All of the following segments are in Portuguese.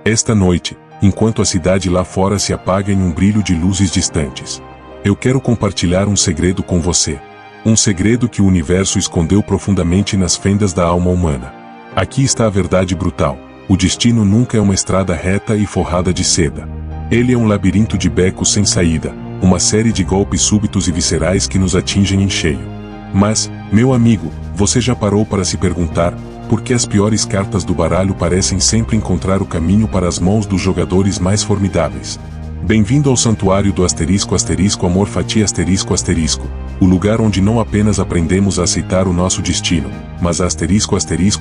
Esta noite, enquanto a cidade lá fora se apaga em um brilho de luzes distantes, eu quero compartilhar um segredo com você. Um segredo que o universo escondeu profundamente nas fendas da alma humana. Aqui está a verdade brutal. O destino nunca é uma estrada reta e forrada de seda. Ele é um labirinto de becos sem saída, uma série de golpes súbitos e viscerais que nos atingem em cheio. Mas, meu amigo, você já parou para se perguntar por que as piores cartas do baralho parecem sempre encontrar o caminho para as mãos dos jogadores mais formidáveis? Bem-vindo ao santuário do *** amor fatia ***, o lugar onde não apenas aprendemos a aceitar o nosso destino, mas a ***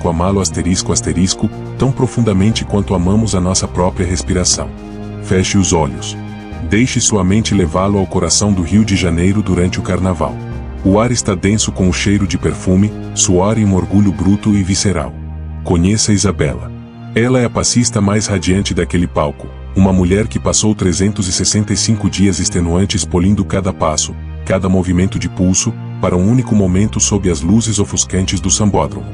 amá-lo *** tão profundamente quanto amamos a nossa própria respiração. Feche os olhos. Deixe sua mente levá-lo ao coração do Rio de Janeiro durante o carnaval. O ar está denso com o cheiro de perfume, suor e um orgulho bruto e visceral. Conheça Isabela. Ela é a passista mais radiante daquele palco, uma mulher que passou 365 dias extenuantes polindo cada passo, cada movimento de pulso, para um único momento sob as luzes ofuscantes do sambódromo.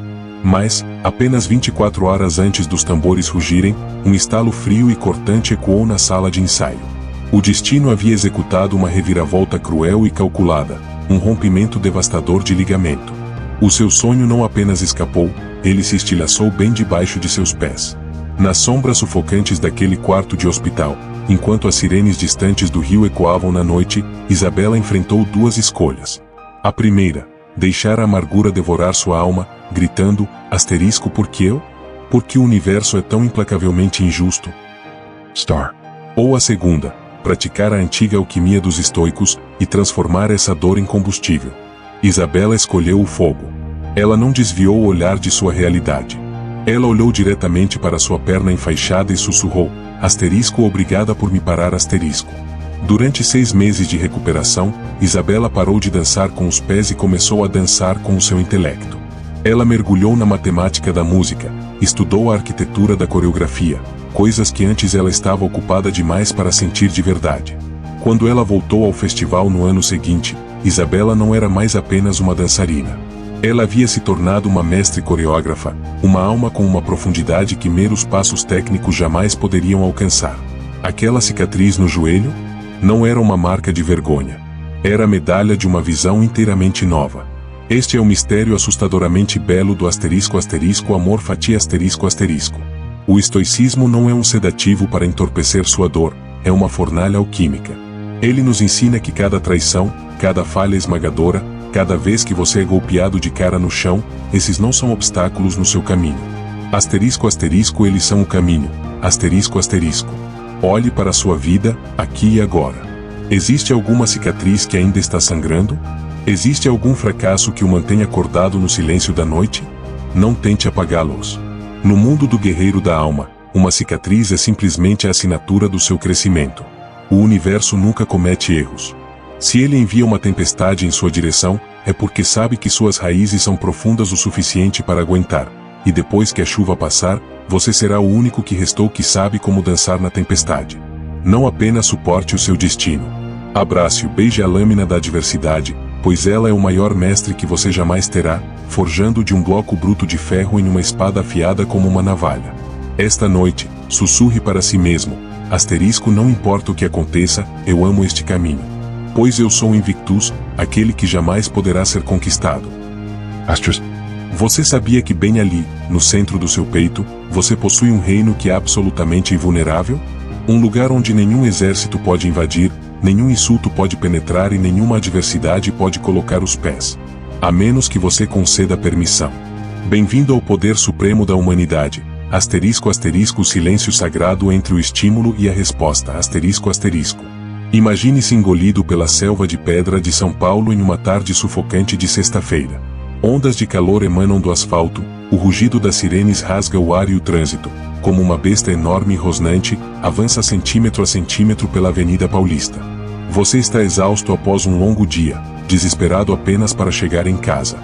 Mas, apenas 24 horas antes dos tambores rugirem, um estalo frio e cortante ecoou na sala de ensaio. O destino havia executado uma reviravolta cruel e calculada, um rompimento devastador de ligamento. O seu sonho não apenas escapou, ele se estilhaçou bem debaixo de seus pés. Nas sombras sufocantes daquele quarto de hospital, enquanto as sirenes distantes do rio ecoavam na noite, Isabela enfrentou duas escolhas. A primeira, deixar a amargura devorar sua alma, gritando, ***por que eu? Porque o universo é tão implacavelmente injusto? Star. Ou a segunda, praticar a antiga alquimia dos estoicos e transformar essa dor em combustível. Isabela escolheu o fogo. Ela não desviou o olhar de sua realidade. Ela olhou diretamente para sua perna enfaixada e sussurrou, ***obrigada por me parar ***. Durante 6 meses de recuperação, Isabela parou de dançar com os pés e começou a dançar com o seu intelecto. Ela mergulhou na matemática da música, estudou a arquitetura da coreografia, coisas que antes ela estava ocupada demais para sentir de verdade. Quando ela voltou ao festival no ano seguinte, Isabela não era mais apenas uma dançarina. Ela havia se tornado uma mestre coreógrafa, uma alma com uma profundidade que meros passos técnicos jamais poderiam alcançar. Aquela cicatriz no joelho? Não era uma marca de vergonha. Era a medalha de uma visão inteiramente nova. Este é o mistério assustadoramente belo do *** amor fatia ***. O estoicismo não é um sedativo para entorpecer sua dor, é uma fornalha alquímica. Ele nos ensina que cada traição, cada falha esmagadora, cada vez que você é golpeado de cara no chão, esses não são obstáculos no seu caminho. Eles são o caminho. Olhe para a sua vida, aqui e agora. Existe alguma cicatriz que ainda está sangrando? Existe algum fracasso que o mantém acordado no silêncio da noite? Não tente apagá-los. No mundo do guerreiro da alma, uma cicatriz é simplesmente a assinatura do seu crescimento. O universo nunca comete erros. Se ele envia uma tempestade em sua direção, é porque sabe que suas raízes são profundas o suficiente para aguentar, e depois que a chuva passar, você será o único que restou que sabe como dançar na tempestade. Não apenas suporte o seu destino. Abrace-o, beije a lâmina da adversidade, pois ela é o maior mestre que você jamais terá, forjando de um bloco bruto de ferro em uma espada afiada como uma navalha. Esta noite, sussurre para si mesmo, não importa o que aconteça, eu amo este caminho. Pois eu sou Invictus, aquele que jamais poderá ser conquistado. Você sabia que bem ali, no centro do seu peito, você possui um reino que é absolutamente invulnerável? Um lugar onde nenhum exército pode invadir, nenhum insulto pode penetrar e nenhuma adversidade pode colocar os pés. A menos que você conceda permissão. Bem-vindo ao poder supremo da humanidade. O silêncio sagrado entre o estímulo e a resposta. Imagine-se engolido pela selva de pedra de São Paulo em uma tarde sufocante de sexta-feira. Ondas de calor emanam do asfalto, o rugido das sirenes rasga o ar e o trânsito, como uma besta enorme e rosnante, avança centímetro a centímetro pela Avenida Paulista. Você está exausto após um longo dia, desesperado apenas para chegar em casa.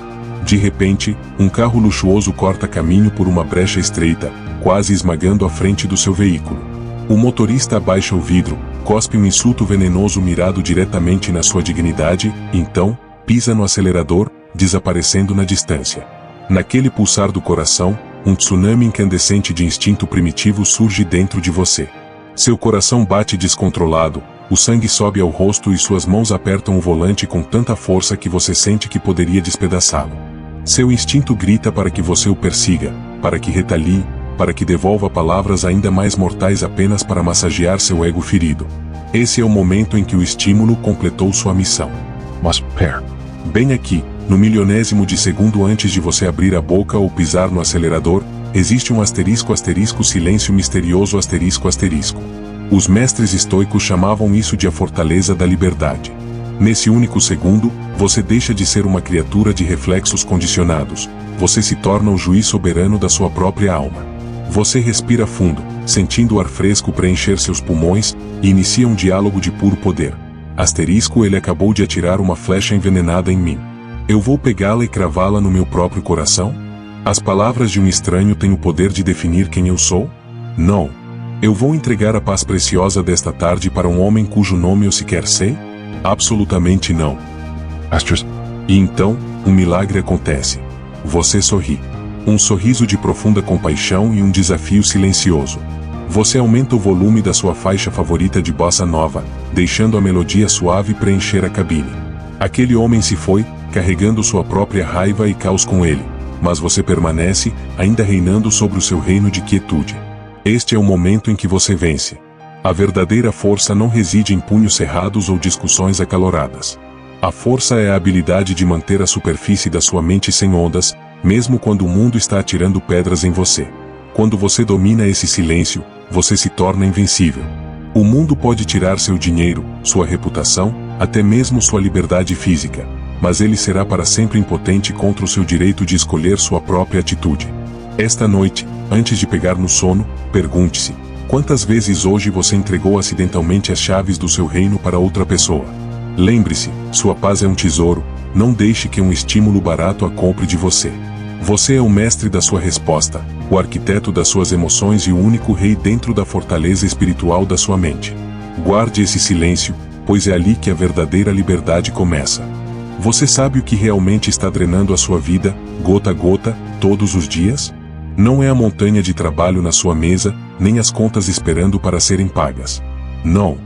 De repente, um carro luxuoso corta caminho por uma brecha estreita, quase esmagando a frente do seu veículo. O motorista abaixa o vidro, cospe um insulto venenoso mirado diretamente na sua dignidade, então, pisa no acelerador, desaparecendo na distância. Naquele pulsar do coração, Um tsunami incandescente de instinto primitivo surge dentro de você. Seu coração bate descontrolado, o sangue sobe ao rosto e suas mãos apertam o volante com tanta força que você sente que poderia despedaçá-lo. Seu instinto grita para que você o persiga, para que retalie, para que devolva palavras ainda mais mortais apenas para massagear seu ego ferido. Esse é o momento em que o estímulo completou sua missão. Must pair. Bem aqui, no milionésimo de segundo antes de você abrir a boca ou pisar no acelerador, existe um asterisco silêncio misterioso asterisco. Os mestres estoicos chamavam isso de a fortaleza da liberdade. Nesse único segundo, você deixa de ser uma criatura de reflexos condicionados, você se torna o juiz soberano da sua própria alma. Você respira fundo, sentindo o ar fresco preencher seus pulmões, e inicia um diálogo de puro poder. Ele acabou de atirar uma flecha envenenada em mim. Eu vou pegá-la e cravá-la no meu próprio coração? As palavras de um estranho têm o poder de definir quem eu sou? Não. Eu vou entregar a paz preciosa desta tarde para um homem cujo nome eu sequer sei? Absolutamente não. Astros. E então, um milagre acontece. Você sorri. Um sorriso de profunda compaixão e um desafio silencioso. Você aumenta o volume da sua faixa favorita de bossa nova, deixando a melodia suave preencher a cabine. Aquele homem se foi, carregando sua própria raiva e caos com ele, mas você permanece, ainda reinando sobre o seu reino de quietude. Este é o momento em que você vence. A verdadeira força não reside em punhos cerrados ou discussões acaloradas. A força é a habilidade de manter a superfície da sua mente sem ondas, mesmo quando o mundo está atirando pedras em você. Quando você domina esse silêncio, você se torna invencível. O mundo pode tirar seu dinheiro, sua reputação, até mesmo sua liberdade física, mas ele será para sempre impotente contra o seu direito de escolher sua própria atitude. Esta noite, antes de pegar no sono, pergunte-se: quantas vezes hoje você entregou acidentalmente as chaves do seu reino para outra pessoa? Lembre-se, sua paz é um tesouro, não deixe que um estímulo barato a compre de você. Você é o mestre da sua resposta, o arquiteto das suas emoções e o único rei dentro da fortaleza espiritual da sua mente. Guarde esse silêncio, pois é ali que a verdadeira liberdade começa. Você sabe o que realmente está drenando a sua vida, gota a gota, todos os dias? Não é a montanha de trabalho na sua mesa, nem as contas esperando para serem pagas. Não.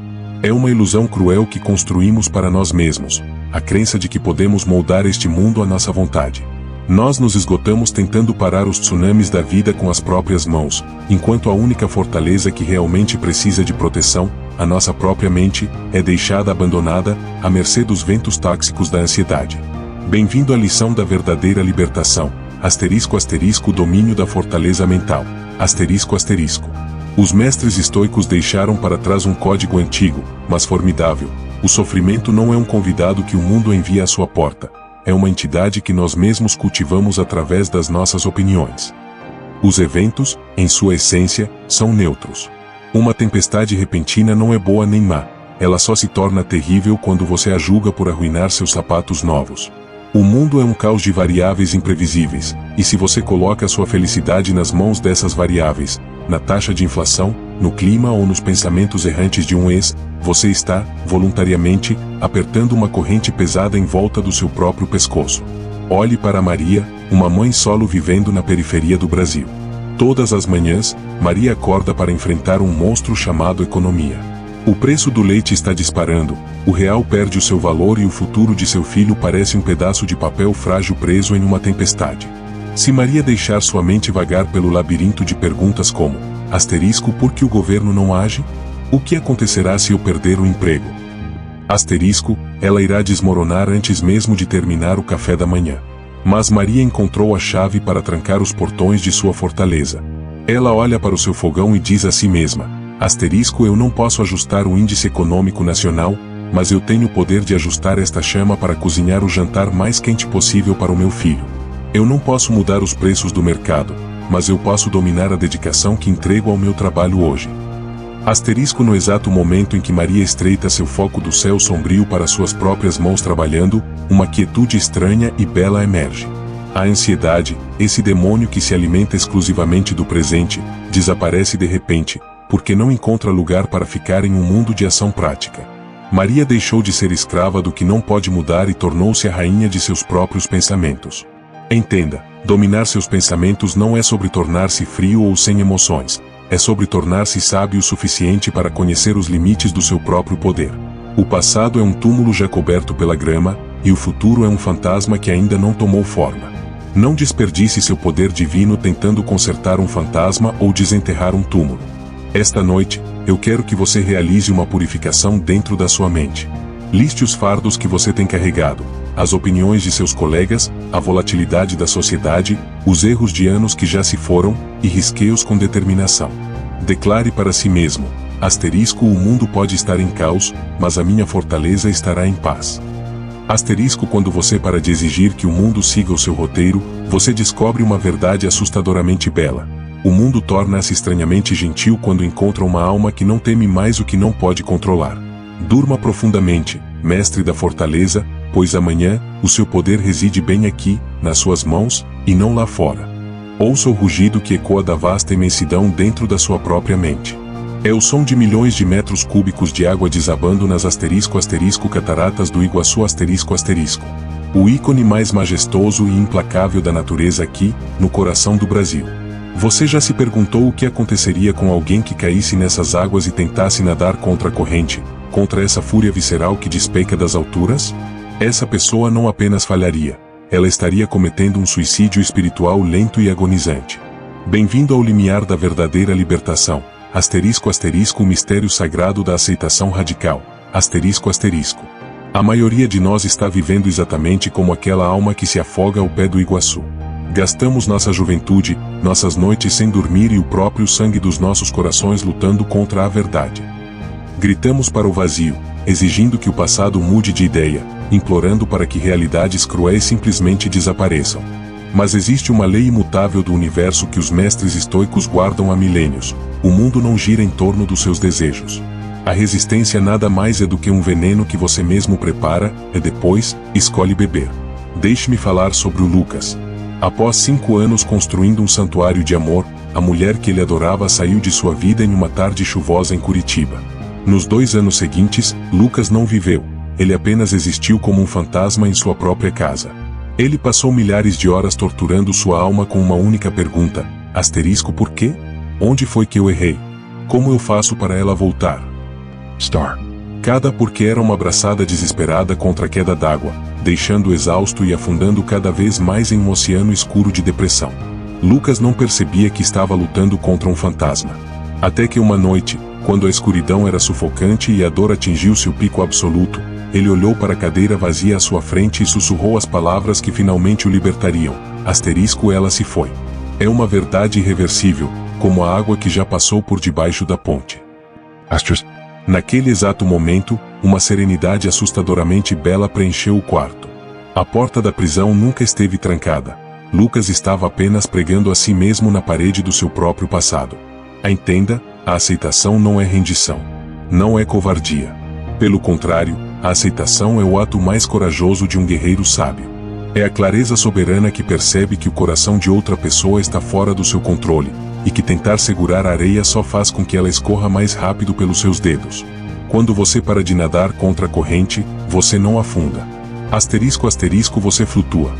É uma ilusão cruel que construímos para nós mesmos, a crença de que podemos moldar este mundo à nossa vontade. Nós nos esgotamos tentando parar os tsunamis da vida com as próprias mãos, enquanto a única fortaleza que realmente precisa de proteção, a nossa própria mente, é deixada abandonada, à mercê dos ventos tóxicos da ansiedade. Bem-vindo à lição da verdadeira libertação, ***, domínio da fortaleza mental, ***. Os mestres estoicos deixaram para trás um código antigo, mas formidável. O sofrimento não é um convidado que o mundo envia à sua porta. É uma entidade que nós mesmos cultivamos através das nossas opiniões. Os eventos, em sua essência, são neutros. Uma tempestade repentina não é boa nem má, ela só se torna terrível quando você a julga por arruinar seus sapatos novos. O mundo é um caos de variáveis imprevisíveis, e se você coloca sua felicidade nas mãos dessas variáveis, na taxa de inflação, no clima ou nos pensamentos errantes de um ex, você está, voluntariamente, apertando uma corrente pesada em volta do seu próprio pescoço. Olhe para Maria, uma mãe solo vivendo na periferia do Brasil. Todas as manhãs, Maria acorda para enfrentar um monstro chamado economia. O preço do leite está disparando, o real perde o seu valor e o futuro de seu filho parece um pedaço de papel frágil preso em uma tempestade. Se Maria deixar sua mente vagar pelo labirinto de perguntas como: por que o governo não age? O que acontecerá se eu perder o emprego? Ela irá desmoronar antes mesmo de terminar o café da manhã. Mas Maria encontrou a chave para trancar os portões de sua fortaleza. Ela olha para o seu fogão e diz a si mesma: eu não posso ajustar o índice econômico nacional, mas eu tenho o poder de ajustar esta chama para cozinhar o jantar mais quente possível para o meu filho. Eu não posso mudar os preços do mercado, mas eu posso dominar a dedicação que entrego ao meu trabalho hoje. No exato momento em que Maria estreita seu foco do céu sombrio para suas próprias mãos trabalhando, uma quietude estranha e bela emerge. A ansiedade, esse demônio que se alimenta exclusivamente do presente, desaparece de repente, porque não encontra lugar para ficar em um mundo de ação prática. Maria deixou de ser escrava do que não pode mudar e tornou-se a rainha de seus próprios pensamentos. Entenda, dominar seus pensamentos não é sobre tornar-se frio ou sem emoções, é sobre tornar-se sábio o suficiente para conhecer os limites do seu próprio poder. O passado é um túmulo já coberto pela grama, e o futuro é um fantasma que ainda não tomou forma. Não desperdice seu poder divino tentando consertar um fantasma ou desenterrar um túmulo. Esta noite, eu quero que você realize uma purificação dentro da sua mente. Liste os fardos que você tem carregado, as opiniões de seus colegas, a volatilidade da sociedade, os erros de anos que já se foram, e risque-os com determinação. Declare para si mesmo: o mundo pode estar em caos, mas a minha fortaleza estará em paz. Quando você para de exigir que o mundo siga o seu roteiro, você descobre uma verdade assustadoramente bela. O mundo torna-se estranhamente gentil quando encontra uma alma que não teme mais o que não pode controlar. Durma profundamente, mestre da fortaleza, pois amanhã, o seu poder reside bem aqui, nas suas mãos, e não lá fora. Ouça o rugido que ecoa da vasta imensidão dentro da sua própria mente. É o som de milhões de metros cúbicos de água desabando nas cataratas do Iguaçu o ícone mais majestoso e implacável da natureza aqui, no coração do Brasil. Você já se perguntou o que aconteceria com alguém que caísse nessas águas e tentasse nadar contra a corrente, contra essa fúria visceral que despeca das alturas? Essa pessoa não apenas falharia, ela estaria cometendo um suicídio espiritual lento e agonizante. Bem-vindo ao limiar da verdadeira libertação, o mistério sagrado da aceitação radical, A maioria de nós está vivendo exatamente como aquela alma que se afoga ao pé do Iguaçu. Gastamos nossa juventude, nossas noites sem dormir e o próprio sangue dos nossos corações lutando contra a verdade. Gritamos para o vazio, exigindo que o passado mude de ideia, implorando para que realidades cruéis simplesmente desapareçam. Mas existe uma lei imutável do universo que os mestres estoicos guardam há milênios: o mundo não gira em torno dos seus desejos. A resistência nada mais é do que um veneno que você mesmo prepara, e depois, escolhe beber. Deixe-me falar sobre o Lucas. Após 5 anos construindo um santuário de amor, a mulher que ele adorava saiu de sua vida em uma tarde chuvosa em Curitiba. Nos 2 anos seguintes, Lucas não viveu, ele apenas existiu como um fantasma em sua própria casa. Ele passou milhares de horas torturando sua alma com uma única pergunta: por quê? Onde foi que eu errei? Como eu faço para ela voltar? Cada porquê era uma abraçada desesperada contra a queda d'água, deixando-o exausto e afundando cada vez mais em um oceano escuro de depressão. Lucas não percebia que estava lutando contra um fantasma. Até que uma noite, quando a escuridão era sufocante e a dor atingiu seu pico absoluto, ele olhou para a cadeira vazia à sua frente e sussurrou as palavras que finalmente o libertariam: ela se foi. É uma verdade irreversível, como a água que já passou por debaixo da ponte. Naquele exato momento, uma serenidade assustadoramente bela preencheu o quarto. A porta da prisão nunca esteve trancada. Lucas estava apenas pregando a si mesmo na parede do seu próprio passado. Entenda, a aceitação não é rendição. Não é covardia. Pelo contrário, a aceitação é o ato mais corajoso de um guerreiro sábio. É a clareza soberana que percebe que o coração de outra pessoa está fora do seu controle, e que tentar segurar a areia só faz com que ela escorra mais rápido pelos seus dedos. Quando você para de nadar contra a corrente, você não afunda. Você flutua.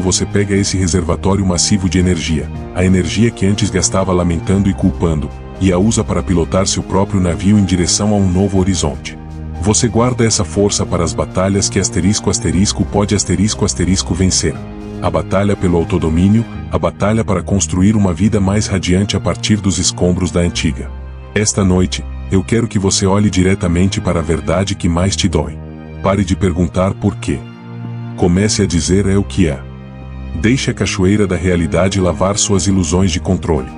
Você pega esse reservatório massivo de energia, a energia que antes gastava lamentando e culpando, e a usa para pilotar seu próprio navio em direção a um novo horizonte. Você guarda essa força para as batalhas que pode vencer. A batalha pelo autodomínio, a batalha para construir uma vida mais radiante a partir dos escombros da antiga. Esta noite, eu quero que você olhe diretamente para a verdade que mais te dói. Pare de perguntar por quê. Comece a dizer é o que é. Deixe a cachoeira da realidade lavar suas ilusões de controle.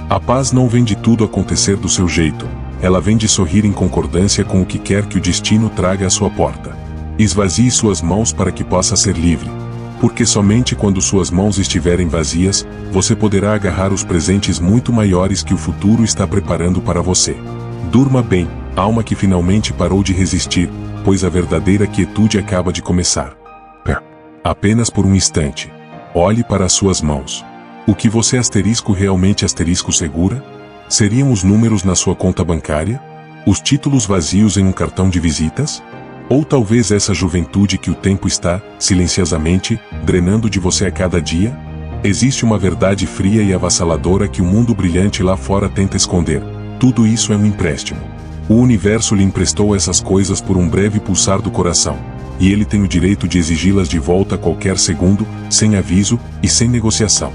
A paz não vem de tudo acontecer do seu jeito, ela vem de sorrir em concordância com o que quer que o destino traga à sua porta. Esvazie suas mãos para que possa ser livre. Porque somente quando suas mãos estiverem vazias, você poderá agarrar os presentes muito maiores que o futuro está preparando para você. Durma bem, alma que finalmente parou de resistir, pois a verdadeira quietude acaba de começar. Apenas por um instante. Olhe para as suas mãos. O que você realmente segura? Seriam os números na sua conta bancária? Os títulos vazios em um cartão de visitas? Ou talvez essa juventude que o tempo está, silenciosamente, drenando de você a cada dia? Existe uma verdade fria e avassaladora que o mundo brilhante lá fora tenta esconder. Tudo isso é um empréstimo. O universo lhe emprestou essas coisas por um breve pulsar do coração, e ele tem o direito de exigi-las de volta a qualquer segundo, sem aviso e sem negociação.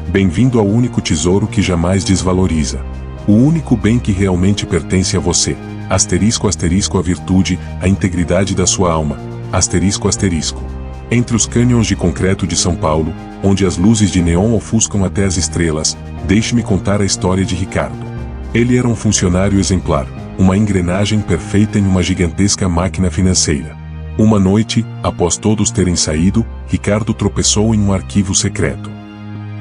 Bem-vindo ao único tesouro que jamais desvaloriza. O único bem que realmente pertence a você. Asterisco asterisco a virtude, a integridade da sua alma. Asterisco asterisco. Entre os cânions de concreto de São Paulo, onde as luzes de neon ofuscam até as estrelas, deixe-me contar a história de Ricardo. Ele era um funcionário exemplar, uma engrenagem perfeita em uma gigantesca máquina financeira. Uma noite, após todos terem saído, Ricardo tropeçou em um arquivo secreto.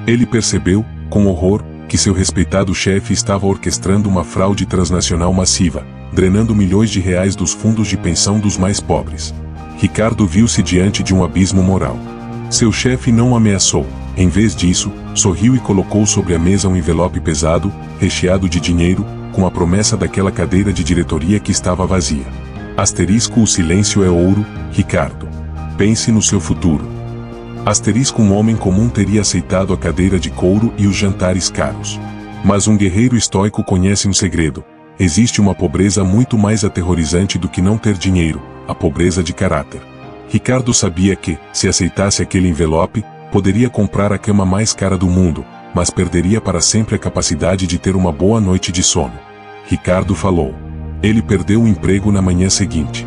Ele percebeu, com horror, que seu respeitado chefe estava orquestrando uma fraude transnacional massiva, drenando milhões de reais dos fundos de pensão dos mais pobres. Ricardo viu-se diante de um abismo moral. Seu chefe não o ameaçou. Em vez disso, sorriu e colocou sobre a mesa um envelope pesado, recheado de dinheiro, com a promessa daquela cadeira de diretoria que estava vazia. Asterisco, o silêncio é ouro, Ricardo. Pense no seu futuro. Asterisco, um homem comum teria aceitado a cadeira de couro e os jantares caros. Mas um guerreiro estoico conhece um segredo. Existe uma pobreza muito mais aterrorizante do que não ter dinheiro, a pobreza de caráter. Ricardo sabia que, se aceitasse aquele envelope, poderia comprar a cama mais cara do mundo, mas perderia para sempre a capacidade de ter uma boa noite de sono. Ricardo falou. Ele perdeu o emprego na manhã seguinte.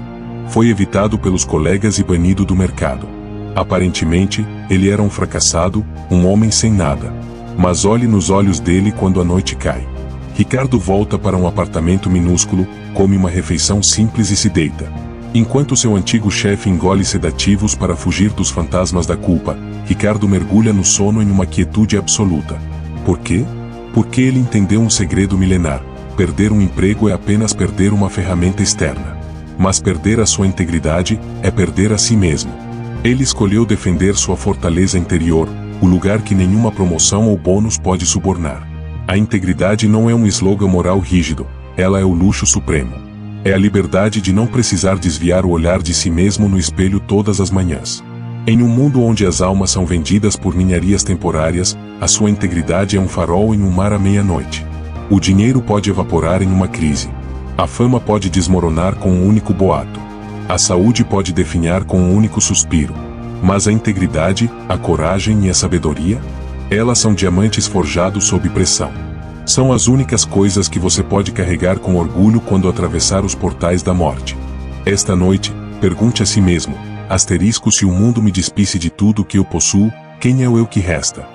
Foi evitado pelos colegas e banido do mercado. Aparentemente, ele era um fracassado, um homem sem nada. Mas olhe nos olhos dele quando a noite cai. Ricardo volta para um apartamento minúsculo, come uma refeição simples e se deita. Enquanto seu antigo chefe engole sedativos para fugir dos fantasmas da culpa, Ricardo mergulha no sono em uma quietude absoluta. Por quê? Porque ele entendeu um segredo milenar. Perder um emprego é apenas perder uma ferramenta externa. Mas perder a sua integridade é perder a si mesmo. Ele escolheu defender sua fortaleza interior, o lugar que nenhuma promoção ou bônus pode subornar. A integridade não é um slogan moral rígido, ela é o luxo supremo. É a liberdade de não precisar desviar o olhar de si mesmo no espelho todas as manhãs. Em um mundo onde as almas são vendidas por ninharias temporárias, a sua integridade é um farol em um mar à meia-noite. O dinheiro pode evaporar em uma crise. A fama pode desmoronar com um único boato. A saúde pode definhar com um único suspiro. Mas a integridade, a coragem e a sabedoria? Elas são diamantes forjados sob pressão. São as únicas coisas que você pode carregar com orgulho quando atravessar os portais da morte. Esta noite, pergunte a si mesmo, asterisco, se o mundo me despisse de tudo que eu possuo, quem é o eu que resta?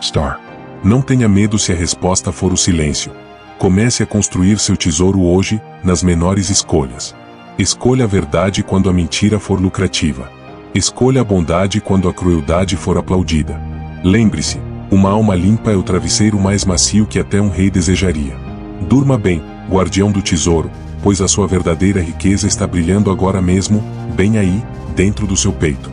Star. Não tenha medo se a resposta for o silêncio. Comece a construir seu tesouro hoje, nas menores escolhas. Escolha a verdade quando a mentira for lucrativa. Escolha a bondade quando a crueldade for aplaudida. Lembre-se, uma alma limpa é o travesseiro mais macio que até um rei desejaria. Durma bem, guardião do tesouro, pois a sua verdadeira riqueza está brilhando agora mesmo, bem aí, dentro do seu peito.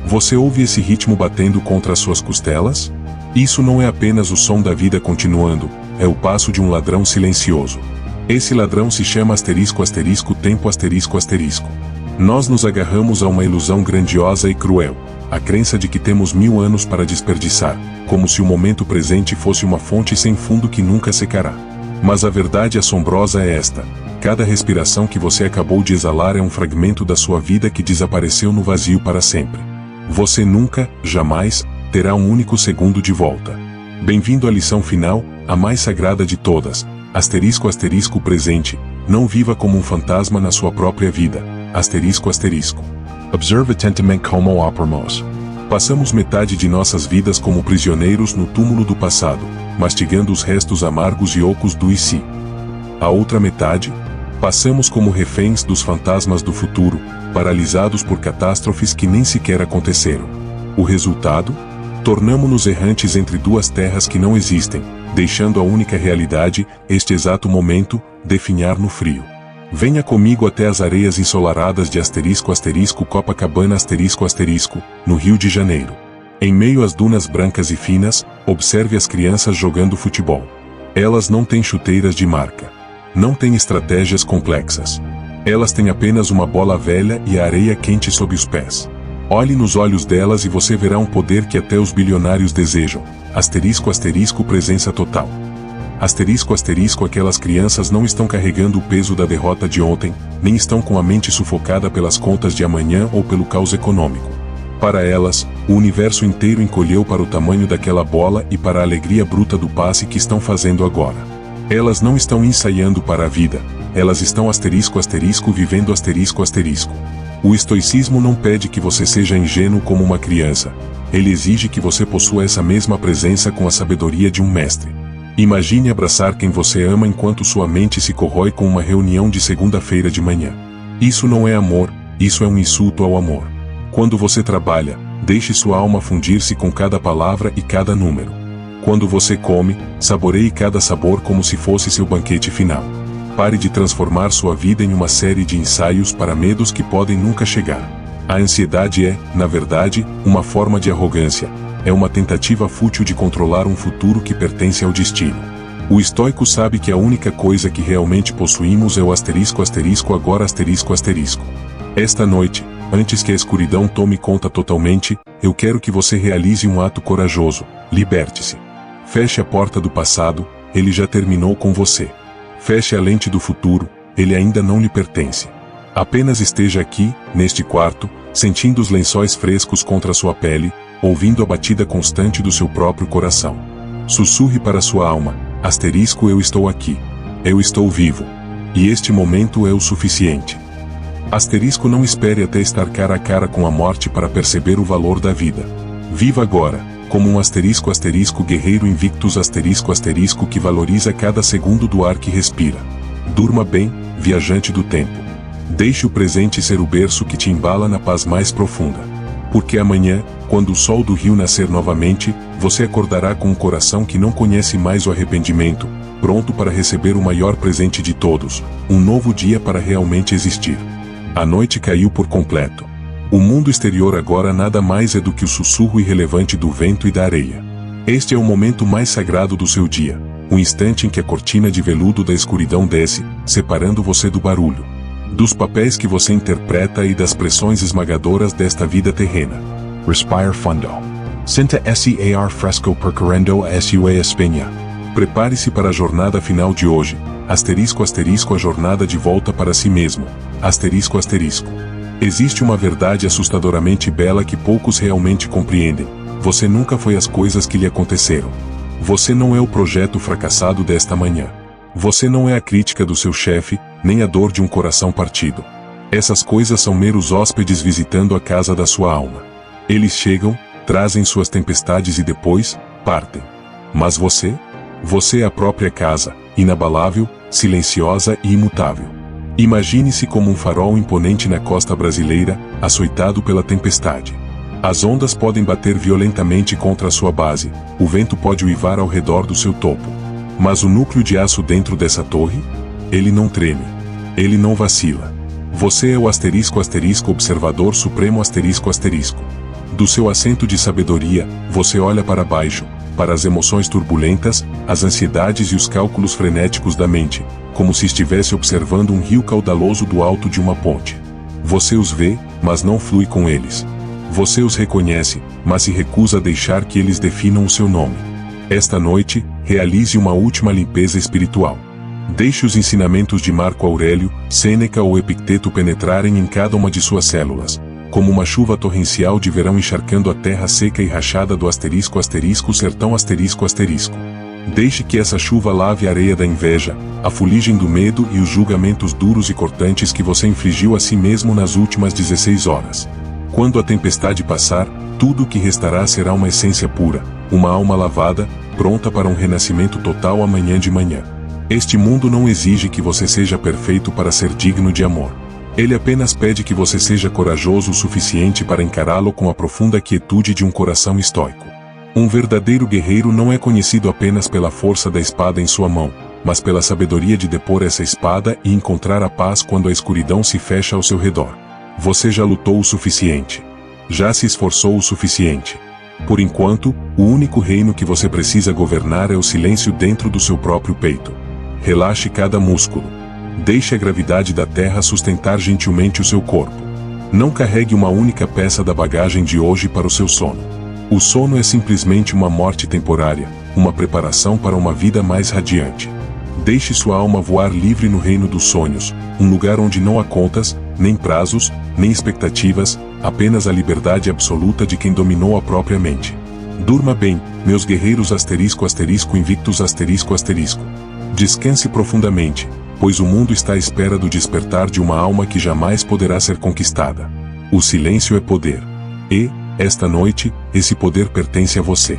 Você ouve esse ritmo batendo contra as suas costelas? Isso não é apenas o som da vida continuando, é o passo de um ladrão silencioso. Esse ladrão se chama asterisco asterisco tempo asterisco asterisco. Nós nos agarramos a uma ilusão grandiosa e cruel, a crença de que temos 1000 anos para desperdiçar, como se o momento presente fosse uma fonte sem fundo que nunca secará. Mas a verdade assombrosa é esta: cada respiração que você acabou de exalar é um fragmento da sua vida que desapareceu no vazio para sempre. Você nunca, jamais, terá um único segundo de volta. Bem-vindo à lição final, a mais sagrada de todas, asterisco asterisco presente, não viva como um fantasma na sua própria vida, asterisco asterisco. Observe atentamente como operamos. Passamos metade de nossas vidas como prisioneiros no túmulo do passado, mastigando os restos amargos e ocos do e si. A outra metade, passamos como reféns dos fantasmas do futuro, paralisados por catástrofes que nem sequer aconteceram. O resultado? Tornamo-nos errantes entre duas terras que não existem, deixando a única realidade, este exato momento, definhar no frio. Venha comigo até as areias ensolaradas de asterisco asterisco Copacabana asterisco asterisco, no Rio de Janeiro. Em meio às dunas brancas e finas, observe as crianças jogando futebol. Elas não têm chuteiras de marca. Não têm estratégias complexas. Elas têm apenas uma bola velha e a areia quente sob os pés. Olhe nos olhos delas e você verá um poder que até os bilionários desejam. Asterisco asterisco presença total. Asterisco asterisco aquelas crianças não estão carregando o peso da derrota de ontem, nem estão com a mente sufocada pelas contas de amanhã ou pelo caos econômico. Para elas, o universo inteiro encolheu para o tamanho daquela bola e para a alegria bruta do passe que estão fazendo agora. Elas não estão ensaiando para a vida, elas estão asterisco asterisco vivendo asterisco asterisco. O estoicismo não pede que você seja ingênuo como uma criança, ele exige que você possua essa mesma presença com a sabedoria de um mestre. Imagine abraçar quem você ama enquanto sua mente se corrói com uma reunião de segunda-feira de manhã. Isso não é amor, isso é um insulto ao amor. Quando você trabalha, deixe sua alma fundir-se com cada palavra e cada número. Quando você come, saboreie cada sabor como se fosse seu banquete final. Pare de transformar sua vida em uma série de ensaios para medos que podem nunca chegar. A ansiedade é, na verdade, uma forma de arrogância. É uma tentativa fútil de controlar um futuro que pertence ao destino. O estoico sabe que a única coisa que realmente possuímos é o asterisco asterisco agora asterisco asterisco. Esta noite, antes que a escuridão tome conta totalmente, eu quero que você realize um ato corajoso. Liberte-se. Feche a porta do passado, ele já terminou com você. Feche a lente do futuro, ele ainda não lhe pertence. Apenas esteja aqui, neste quarto, sentindo os lençóis frescos contra sua pele, ouvindo a batida constante do seu próprio coração. Sussurre para sua alma, asterisco eu estou aqui. Eu estou vivo. E este momento é o suficiente. Asterisco não espere até estar cara a cara com a morte para perceber o valor da vida. Viva agora, como um asterisco asterisco guerreiro invictus asterisco asterisco que valoriza cada segundo do ar que respira. Durma bem, viajante do tempo. Deixe o presente ser o berço que te embala na paz mais profunda. Porque amanhã, quando o sol do rio nascer novamente, você acordará com um coração que não conhece mais o arrependimento, pronto para receber o maior presente de todos, um novo dia para realmente existir. A noite caiu por completo. O mundo exterior agora nada mais é do que o sussurro irrelevante do vento e da areia. Este é o momento mais sagrado do seu dia, o instante em que a cortina de veludo da escuridão desce, separando você do barulho, dos papéis que você interpreta e das pressões esmagadoras desta vida terrena. Respire fundo. Sinta esse ar fresco percorrendo a sua espinha. Prepare-se para a jornada final de hoje, asterisco asterisco a jornada de volta para si mesmo, asterisco asterisco. Existe uma verdade assustadoramente bela que poucos realmente compreendem. Você nunca foi as coisas que lhe aconteceram. Você não é o projeto fracassado desta manhã. Você não é a crítica do seu chefe, nem a dor de um coração partido. Essas coisas são meros hóspedes visitando a casa da sua alma. Eles chegam, trazem suas tempestades e depois, partem. Mas você? Você é a própria casa, inabalável, silenciosa e imutável. Imagine-se como um farol imponente na costa brasileira, açoitado pela tempestade. As ondas podem bater violentamente contra a sua base, o vento pode uivar ao redor do seu topo. Mas o núcleo de aço dentro dessa torre? Ele não treme. Ele não vacila. Você é o asterisco asterisco observador supremo asterisco asterisco. Do seu assento de sabedoria, você olha para baixo, para as emoções turbulentas, as ansiedades e os cálculos frenéticos da mente, como se estivesse observando um rio caudaloso do alto de uma ponte. Você os vê, mas não flui com eles. Você os reconhece, mas se recusa a deixar que eles definam o seu nome. Esta noite, realize uma última limpeza espiritual. Deixe os ensinamentos de Marco Aurélio, Sêneca ou Epicteto penetrarem em cada uma de suas células, como uma chuva torrencial de verão encharcando a terra seca e rachada do asterisco asterisco sertão asterisco asterisco. Deixe que essa chuva lave a areia da inveja, a fuligem do medo e os julgamentos duros e cortantes que você infligiu a si mesmo nas últimas 16 horas. Quando a tempestade passar, tudo o que restará será uma essência pura, uma alma lavada, pronta para um renascimento total amanhã de manhã. Este mundo não exige que você seja perfeito para ser digno de amor. Ele apenas pede que você seja corajoso o suficiente para encará-lo com a profunda quietude de um coração estoico. Um verdadeiro guerreiro não é conhecido apenas pela força da espada em sua mão, mas pela sabedoria de depor essa espada e encontrar a paz quando a escuridão se fecha ao seu redor. Você já lutou o suficiente. Já se esforçou o suficiente. Por enquanto, o único reino que você precisa governar é o silêncio dentro do seu próprio peito. Relaxe cada músculo. Deixe a gravidade da Terra sustentar gentilmente o seu corpo. Não carregue uma única peça da bagagem de hoje para o seu sono. O sono é simplesmente uma morte temporária, uma preparação para uma vida mais radiante. Deixe sua alma voar livre no reino dos sonhos, um lugar onde não há contas, nem prazos, nem expectativas, apenas a liberdade absoluta de quem dominou a própria mente. Durma bem, meus guerreiros **invictus **. Descanse profundamente, pois o mundo está à espera do despertar de uma alma que jamais poderá ser conquistada. O silêncio é poder. E, esta noite, esse poder pertence a você.